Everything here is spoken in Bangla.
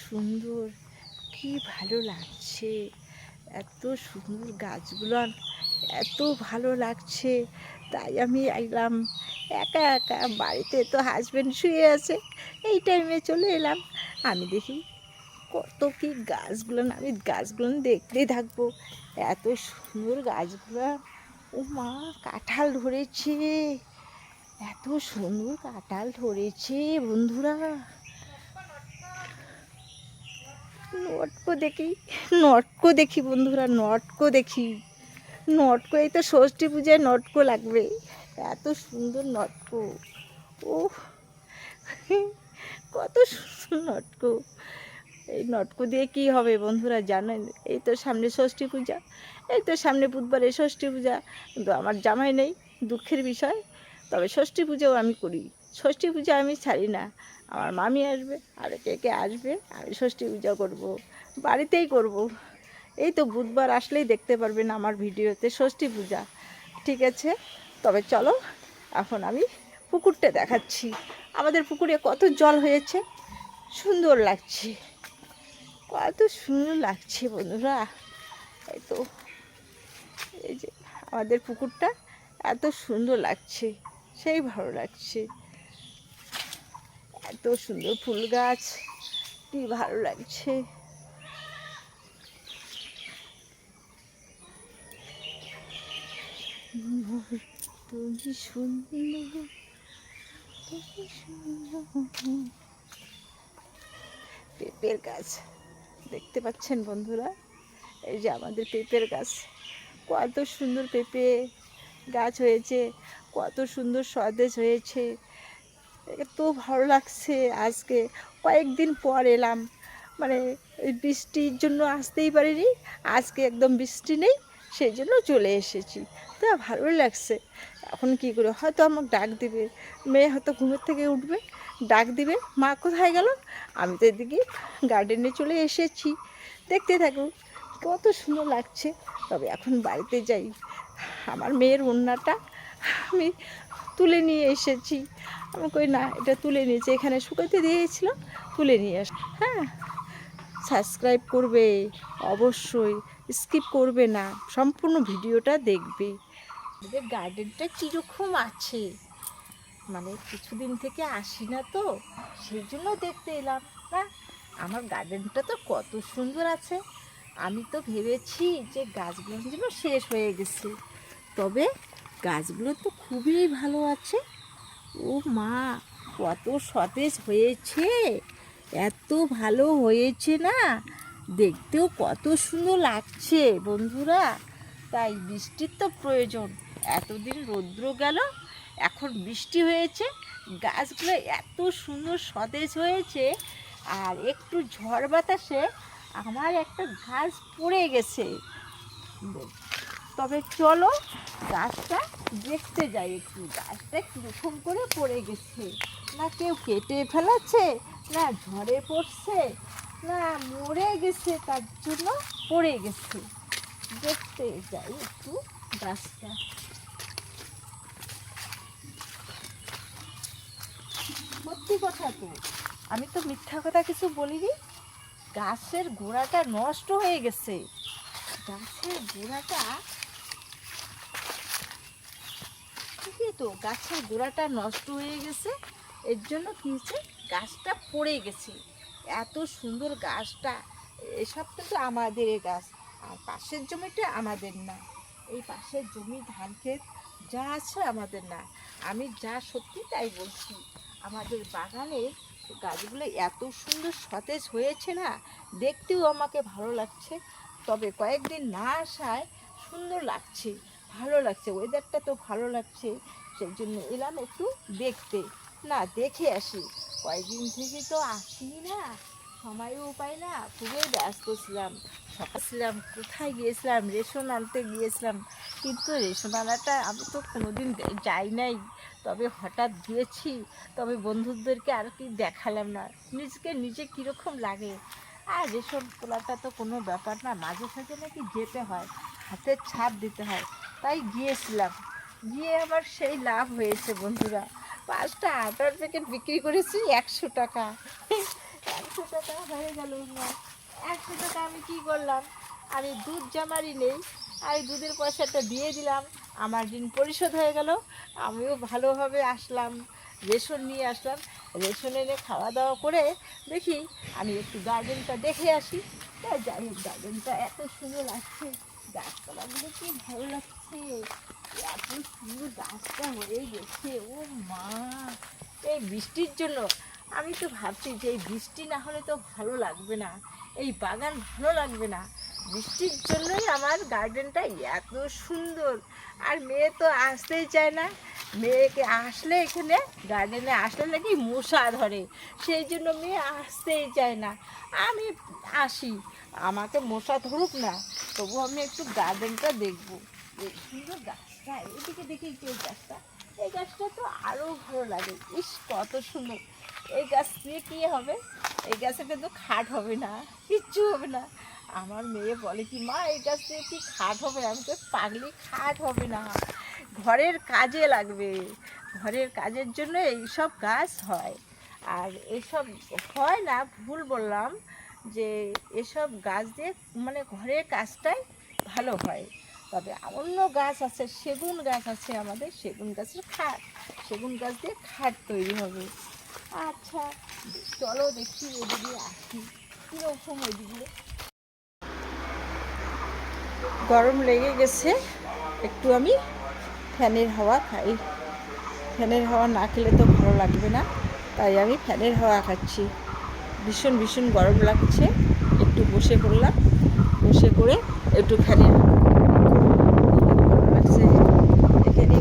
সুন্দর, কি ভালো লাগছে। এত সুন্দর গাছগুলো, এত ভালো লাগছে। তাই আমি এলাম একা একা, বাড়িতে তো হাজব্যান্ড শুয়ে আছে, এই টাইমে চলে এলাম। আমি দেখি কত কি গাছগুলো, আমি গাছগুলো দেখতেই থাকবো। এত সুন্দর গাছগুলো। ও মা, কাঁঠাল ধরেছে, এত সুন্দর কাঁঠাল ধরেছে বন্ধুরা। নটকো দেখি, নটকো দেখি বন্ধুরা, নটকো দেখি। নটকো, এই তো ষষ্ঠী পূজায় নটকো লাগবে। এত সুন্দর নটকো। ও, কত সুন্দর নটকো। এই নটকো দিয়ে কি হবে বন্ধুরা জানেন? এই তো সামনে ষষ্ঠী পূজা, এই তো সামনে বুধবারে ষষ্ঠী পূজা। কিন্তু আমার জামাই নেই, দুঃখের বিষয়। তবে ষষ্ঠী পুজোও আমি করি, ষষ্ঠী পূজা আমি ছাড়ি না। আমার মামি আসবে আর কে কে আসবে, আমি ষষ্ঠী পূজা করব, বাড়িতেই করব। এই তো বুধবার আসলেই দেখতে পারবেন আমার ভিডিওতে ষষ্ঠী পূজা। ঠিক আছে, তবে চলো এখন আমি পুকুরটা দেখাচ্ছি। আমাদের পুকুরে কত জল হয়েছে, সুন্দর লাগছে, কত সুন্দর লাগছে বন্ধুরা। এই তো, এই যে আমাদের পুকুরটা এত সুন্দর লাগছে, সেই ভালো লাগছে। এত সুন্দর ফুল গাছ, কি ভালো লাগছে। তুমি সুন্দর, তুমি সুন্দর। পেঁপের গাছ দেখতে পাচ্ছেন বন্ধুরা, এই যে আমাদের পেঁপের গাছ, কত সুন্দর পেঁপে গাছ হয়েছে, কত সুন্দর সতেজ হয়েছে। এত ভালো লাগছে। আজকে কয়েকদিন পর এলাম, মানে বৃষ্টির জন্য আসতেই পারিনি। আজকে একদম বৃষ্টি নেই, সেই জন্য চলে এসেছি। তা ভালো লাগছে। এখন কি করে, হয়তো আমাকে ডাক দিবে, মেয়ে হয়তো ঘুমের থেকে উঠবে, ডাক দিবে, মা কোথায় গেল। আমি তো এদিকে গার্ডেনে চলে এসেছি, দেখতে থাকুন কত সুন্দর লাগছে। তবে এখন বাড়িতে যাই, আমার মেয়ের ওড়নাটা আমি তুলে নিয়ে এসেছি। আমি কই না, এটা তুলে নিয়েছি, এখানে শুকাতে দিয়েছিলাম, তুলে নিয়ে আস। হ্যাঁ, সাবস্ক্রাইব করবে অবশ্যই, স্কিপ করবে না, সম্পূর্ণ ভিডিওটা দেখবে। আমাদের গার্ডেনটা কীরকম আছে, মানে কিছুদিন থেকে আসি না তো, সেই জন্য দেখতে এলাম। না, আমার গার্ডেনটা তো কত সুন্দর আছে। আমি তো ভেবেছি যে গাছগুলো যেন শেষ হয়ে গেছে, তবে গাছগুলো তো খুবই ভালো আছে। ও মা, কত সতেজ হয়েছে, এত ভালো হয়েছে না, দেখতেও কত সুন্দর লাগছে বন্ধুরা। তাই বৃষ্টির তো প্রয়োজন, এতদিন রৌদ্র গেল, এখন বৃষ্টি হয়েছে, গাছগুলো এত সুন্দর সতেজ হয়েছে। আর একটু ঝড় বাতাসে আমার একটা গাছ পড়ে গেছে। তবে চলো গাছটা দেখতে যাই একটু, গাছটা কীরকম করে পড়ে গেছে, না কেউ কেটে ফেলেছে, না ঝড়ে পড়ছে, না মরে গেছে তার জন্য পড়ে গেছে। দেখতে যাই একটু গাছটা। সত্যি কথা তো, আমি তো মিথ্যা কথা কিছু বলিনি। গাছের গোড়াটা নষ্ট হয়ে গেছে, গাছের গোড়াটা, ঠিকই তো, গাছের গোড়াটা নষ্ট হয়ে গেছে। এর জন্য কী হয়েছে, গাছটা পড়ে গেছে। এত সুন্দর গাছটা, এসব কিন্তু আমাদের গাছ, আর পাশের জমিটা আমাদের না। এই পাশের জমি ধান ক্ষেত যা আছে আমাদের না। আমি যা সত্যি তাই বলছি। আমাদের বাগানের গাছগুলো এত সুন্দর সতেজ হয়েছে না, দেখতেও আমাকে ভালো লাগছে। তবে কয়েকদিন না আসায় সুন্দর লাগছে, ভালো লাগছে, ওয়েদারটা তো ভালো লাগছে, সেই জন্য এলাম একটু দেখতে। না, দেখে আসি, কয়েকদিন থেকে তো আসি না, সময়ও পাই না, খুবই ব্যস্ত ছিলাম। সকাল ছিলাম, কোথায় গিয়েছিলাম, রেশন আনতে গিয়েছিলাম, কিন্তু রেশন আনাটা আমি তো কোনোদিন যাই নাই, তবে হঠাৎ গিয়েছি। তবে বন্ধুদেরকে আর কি দেখালাম না, নিজেকে নিজে কীরকম লাগে। আর রেশন তোলাটা তো কোনো ব্যাপার না, মাঝে সাঝে নাকি যেতে হয়, হাতের ছাপ দিতে হয়, তাই গিয়েছিলাম। গিয়ে আমার সেই লাভ হয়েছে বন্ধুরা, 5টা আটার প্যাকেট বিক্রি করেছি 100 টাকা। 100 টাকা হয়ে গেল না। 100 টাকা আমি কি করলাম, আমি দুধ জামারি নেই, আমি দুধের পয়সাটা দিয়ে দিলাম, আমার ঋণ পরিশোধ হয়ে গেল। আমিও ভালোভাবে আসলাম, রেশন নিয়ে আসলাম, রেশন এনে খাওয়া দাওয়া করে দেখি আমি একটু গার্ডেনটা দেখে আসি। তাই যাই হোক, গার্ডেনটা এত সুন্দর লাগছে, গাছপালাগুলো কি ভালো লাগছে, এত সুন্দর গাছটা হয়ে গেছে। ও মা, এই বৃষ্টির জন্য আমি তো ভাবছি যে এই বৃষ্টি না হলে তো ভালো লাগবে না, এই বাগান ভালো লাগবে না। বৃষ্টির জন্যই আমার গার্ডেনটা এত সুন্দর। আর মেয়ে তো আসতেই চায় না, মেয়েকে আসলে এখানে গার্ডেনে আসলে নাকি মশা ধরে, সেই জন্য মেয়ে আসতেই চায় না। আমি আসি, আমাকে মশা ধরুক না, তবু আমি একটু গার্ডেনটা দেখবো। এই সুন্দর গাছটা, এদিকে দেখি কি গাছটা, এই গাছটা তো আরও ভালো লাগে। ইস কত সুন্দর! এই গাছ দিয়ে কী হবে, এই গাছে কিন্তু খাট হবে না, কিচ্ছু হবে না। আমার মেয়ে বলে কি, মা এই গাছ দিয়ে কি খাট হবে? আমি তো পাগলি, খাট হবে না, ঘরের কাজে লাগবে, ঘরের কাজের জন্য এইসব গাছ হয়। আর এসব হয় না, ভুল বললাম, যে এসব গাছ দিয়ে মানে ঘরের কাজটাই ভালো হয়। তবে অন্য গাছ আছে, সেগুন গাছ আছে আমাদের, সেগুন গাছের খাট, সেগুন গাছ দিয়ে খাট তৈরি হবে। আচ্ছা চলো দেখি, এদিকে আসি কীরকম। এদিকে গরম লেগে গেছে, একটু আমি ফ্যানের হাওয়া খাই। ফ্যানের হাওয়া না খেলে তো ভালো লাগবে না, তাই আমি ফ্যানের হাওয়া খাচ্ছি। ভীষণ ভীষণ গরম লাগছে, একটু বসে পড়লাম, বসে করে একটু ফ্যানের হাওয়া লাগছে এখানে।